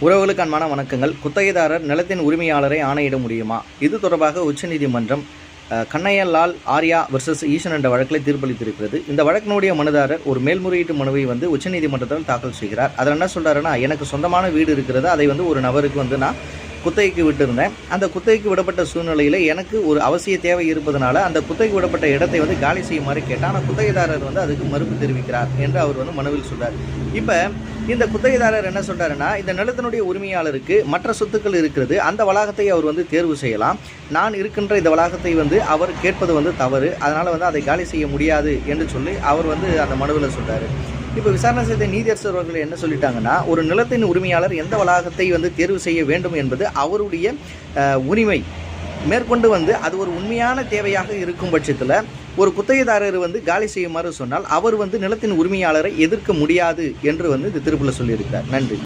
உறவுகளுக்கு அன்பான வணக்கங்கள். குத்தகைதாரர் நிலத்தின் உரிமையாளரை ஆணையிட முடியுமா? இது தொடர்பாக உச்சநீதிமன்றம் கண்ணையலால் ஆர்யா வெர்சஸ் ஈசன் என்ற வழக்கில் தீர்ப்பளித்திருக்கிறது. இந்த வழக்கினுடைய மனுதாரர் ஒரு மேல்முறையீட்டு மனுவை உச்சநீதிமன்றத்தில் தாக்கல் செய்கிறார். அதில் என்ன சொல்கிறாருன்னா, எனக்கு சொந்தமான வீடு இருக்கிறது, அதை ஒரு நபருக்கு நான் குத்தகைக்கு விட்டுருந்தேன். அந்த குத்தகைக்கு விடப்பட்ட சூழ்நிலையில் எனக்கு ஒரு அவசிய தேவை இருப்பதனால அந்த குத்தகைக்கு விடப்பட்ட இடத்தை காலி செய்யுமாறு கேட்டால், ஆனால் குத்தகைதாரர் அதுக்கு மறுப்பு தெரிவிக்கிறார் என்று அவர் மனுவில் சொல்றார். இப்போ இந்த குத்தகைதாரர் என்ன சொல்றாருன்னா, இந்த நிலத்தினுடைய உரிமையாளருக்கு மற்ற சொத்துக்கள் இருக்கிறது, அந்த வளாகத்தை அவர் தேர்வு செய்யலாம். நான் இருக்கின்ற இந்த வளாகத்தை அவர் கேட்பது தவறு, அதனால் அதை காலி செய்ய முடியாது என்று சொல்லி அவர் அந்த மனுவில் சொல்றாரு. இப்போ விசாரணை செய்த நீதியரசர் அவர்கள் என்ன சொல்லிட்டாங்கன்னா, ஒரு நிலத்தின் உரிமையாளர் எந்த வளாகத்தை தேர்வு செய்ய வேண்டும் என்பது அவருடைய உரிமை. மேற்கொண்டு அது ஒரு உண்மையான தேவையாக இருக்கும் பட்சத்தில் ஒரு குத்தகைதாரர் காலி செய்யுமாறு சொன்னால் அவர் நிலத்தின் உரிமையாளரை எதிர்க்க முடியாது என்று இந்த தீர்ப்பில் சொல்லியிருக்கிறார். நன்றி.